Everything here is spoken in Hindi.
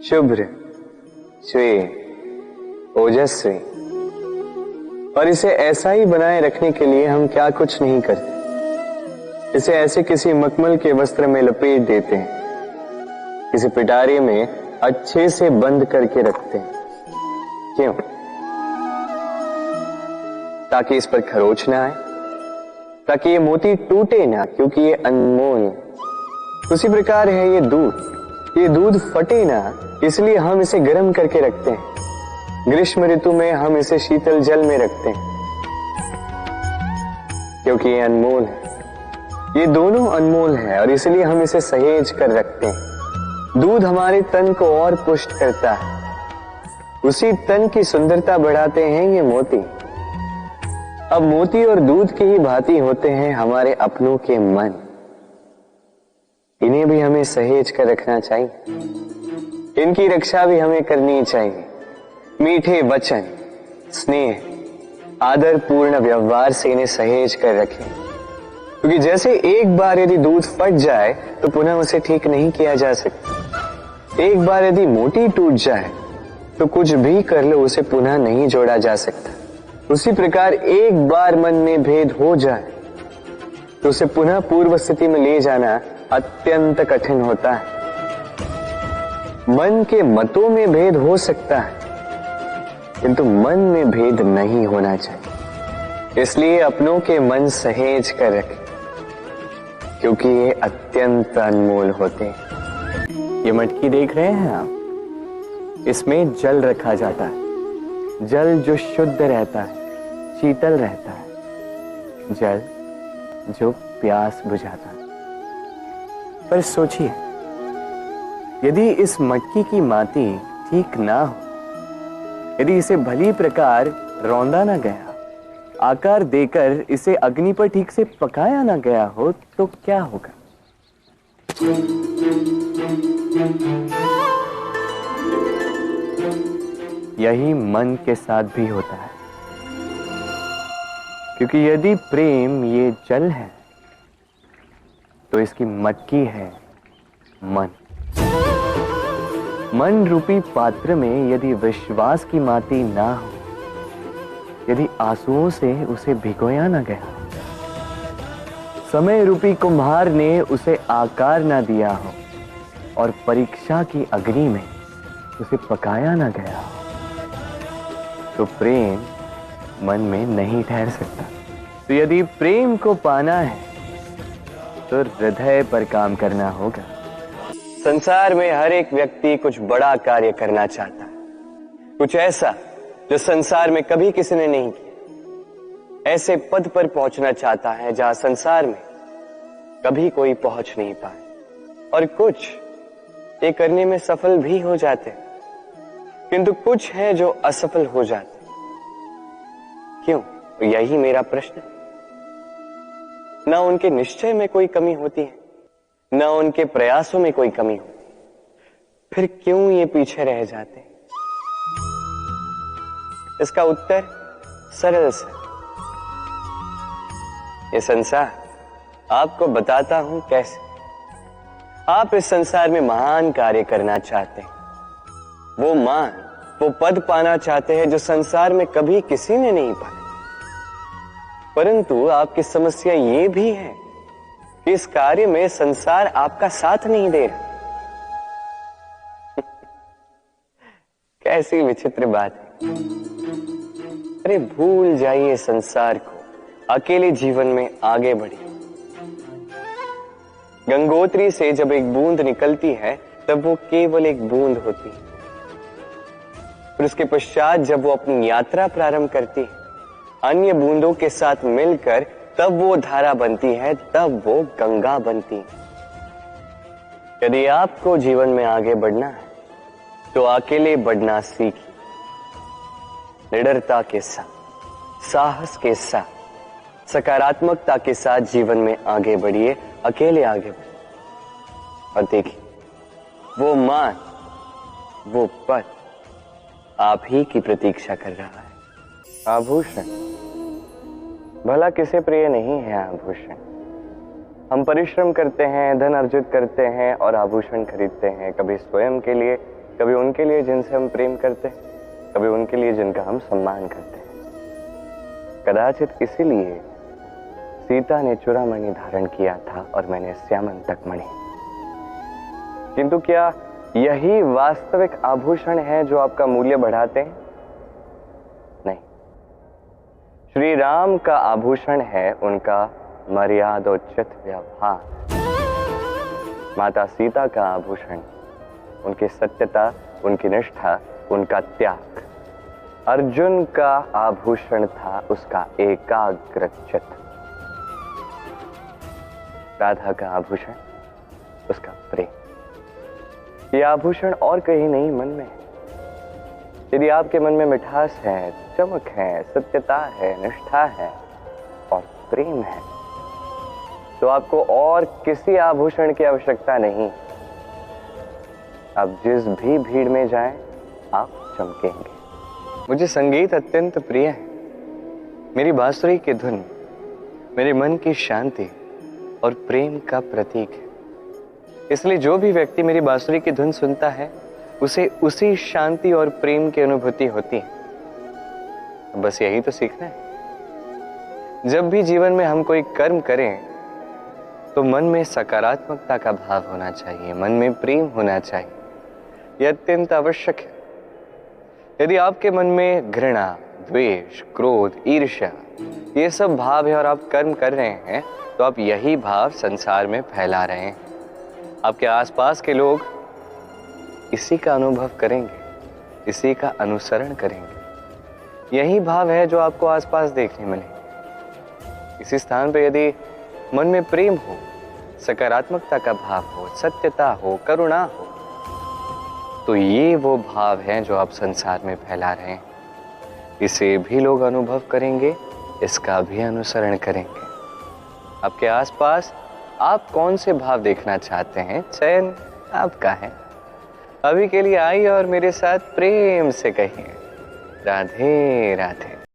शुभ्र, श्वेत, ओजस्वी, और इसे ऐसा ही बनाए रखने के लिए हम क्या कुछ नहीं करते। इसे ऐसे किसी मखमल के वस्त्र में लपेट देते हैं, किसी पिटारे में अच्छे से बंद करके रखते हैं। क्यों? ताकि इस पर खरोच ना आए, ताकि ये मोती टूटे ना, क्योंकि ये अनमोल है। उसी प्रकार है ये दूध फटे ना, इसलिए हम इसे गर्म करके रखते हैं। ग्रीष्म ऋतु में हम इसे शीतल जल में रखते हैं, क्योंकि ये अनमोल है। ये दोनों अनमोल है और इसलिए हम इसे सहेज कर रखते हैं। दूध हमारे तन को और पुष्ट करता है, उसी तन की सुंदरता बढ़ाते हैं ये मोती। अब मोती और दूध की ही भांति होते हैं हमारे अपनों के मन। इन्हें भी हमें सहेज कर रखना चाहिए, इनकी रक्षा भी हमें करनी चाहिए। मीठे वचन, स्नेह, आदर पूर्ण व्यवहार से इन्हें सहेज कर रखें, क्योंकि जैसे एक बार यदि दूध फट जाए तो पुनः उसे ठीक नहीं किया जा सकता। एक बार यदि मोती टूट जाए तो कुछ भी कर लो उसे पुनः नहीं जोड़ा जा सकता। उसी प्रकार एक बार मन में भेद हो जाए तो उसे पुनः पूर्व स्थिति में ले जाना अत्यंत कठिन होता है। मन के मतों में भेद हो सकता है, किंतु मन में भेद नहीं होना चाहिए। इसलिए अपनों के मन सहेज कर रखें, क्योंकि ये अत्यंत अनमोल होते हैं। ये मटकी देख रहे हैं आप, इसमें जल रखा जाता है। जल जो शुद्ध रहता है, शीतल रहता है, जल जो प्यास बुझाता है। पर सोचिए, यदि इस मटकी की माटी ठीक ना हो, यदि इसे भली प्रकार रौंदा ना गया, आकार देकर इसे अग्नि पर ठीक से पकाया ना गया हो, तो क्या होगा? यही मन के साथ भी होता है, क्योंकि यदि प्रेम ये जल है तो इसकी मटकी है मन। मन रूपी पात्र में यदि विश्वास की माटी ना हो, यदि आंसुओं से उसे भिगोया ना गया, समय रूपी कुम्हार ने उसे आकार ना दिया हो और परीक्षा की अग्नि में उसे पकाया ना गया हो, तो प्रेम मन में नहीं ठहर सकता। तो यदि प्रेम को पाना है तो हृदय पर काम करना होगा। संसार में हर एक व्यक्ति कुछ बड़ा कार्य करना चाहता है, कुछ ऐसा जो संसार में कभी किसी ने नहीं किया। ऐसे पद पर पहुंचना चाहता है जहां संसार में कभी कोई पहुंच नहीं पाए, और कुछ ये करने में सफल भी हो जाते, किंतु कुछ है जो असफल हो जाते। क्यों? तो यही मेरा प्रश्न। न उनके निश्चय में कोई कमी होती है, न उनके प्रयासों में कोई कमी होती, फिर क्यों ये पीछे रह जाते? इसका उत्तर सरल सा, ये संसार आपको बताता हूं कैसे। आप इस संसार में महान कार्य करना चाहते हैं, वो मान, वो पद पाना चाहते हैं जो संसार में कभी किसी ने नहीं पाया। परंतु आपकी समस्या ये भी है कि इस कार्य में संसार आपका साथ नहीं दे रहा। कैसी विचित्र बात है। अरे भूल जाइए संसार को, अकेले जीवन में आगे बढ़िए। गंगोत्री से जब एक बूंद निकलती है तब वो केवल एक बूंद होती है, और उसके पश्चात जब वो अपनी यात्रा प्रारंभ करती है अन्य बूंदों के साथ मिलकर, तब वो धारा बनती है, तब वो गंगा बनती है। यदि आपको जीवन में आगे बढ़ना है तो अकेले बढ़ना सीखिए। निडरता के साथ, साहस के साथ, सकारात्मकता के साथ जीवन में आगे बढ़िए, अकेले आगे बढ़िए। और देखिए, वो मान, वो पद आप ही की प्रतीक्षा कर रहा है। आभूषण भला किसे प्रिय नहीं है? आभूषण हम परिश्रम करते हैं, धन अर्जित करते हैं और आभूषण खरीदते हैं, कभी स्वयं के लिए, कभी उनके लिए जिनसे हम प्रेम करते हैं, कभी उनके लिए जिनका हम सम्मान करते हैं। कदाचित इसीलिए सीता ने चूड़ामणि धारण किया था और मैंने श्यामंतक मणि। किंतु क्या यही वास्तविक आभूषण है जो आपका मूल्य बढ़ाते हैं? नहीं। श्री राम का आभूषण है उनका मर्यादोचित व्यवहार। माता सीता का आभूषण उनकी सत्यता, उनकी निष्ठा, उनका त्याग। अर्जुन का आभूषण था उसका एकाग्र चित्त। राधा का आभूषण उसका प्रेम। ये आभूषण और कहीं नहीं, मन में है। यदि आपके मन में मिठास है, चमक है, सत्यता है, निष्ठा है और प्रेम है, तो आपको और किसी आभूषण की आवश्यकता नहीं। आप जिस भी भीड़ में जाएं, आप चमकेंगे। मुझे संगीत अत्यंत प्रिय है। मेरी बांसुरी की धुन मेरे मन की शांति और प्रेम का प्रतीक है। इसलिए जो भी व्यक्ति मेरी बांसुरी की धुन सुनता है, उसे उसी शांति और प्रेम की अनुभूति होती है। बस यही तो सीखना है। जब भी जीवन में हम कोई कर्म करें, तो मन में सकारात्मकता का भाव होना चाहिए, मन में प्रेम होना चाहिए। यह अत्यंत आवश्यक है। यदि आपके मन में घृणा, द्वेष, क्रोध, ईर्ष्या ये सब भाव है और आप कर्म कर रहे हैं, तो आप यही भाव संसार में फैला रहे हैं। आपके आसपास के लोग इसी का अनुभव करेंगे, इसी का अनुसरण करेंगे। यही भाव है जो आपको आसपास देखने मिले। इसी स्थान पर यदि मन में प्रेम हो, सकारात्मकता का भाव हो, सत्यता हो, करुणा हो, तो ये वो भाव हैं जो आप संसार में फैला रहे हैं। इसे भी लोग अनुभव करेंगे, इसका भी अनुसरण करेंगे। आपके आसपास आप कौन से भाव देखना चाहते हैं, चयन आपका है। अभी के लिए आइए और मेरे साथ प्रेम से कहिए, राधे राधे।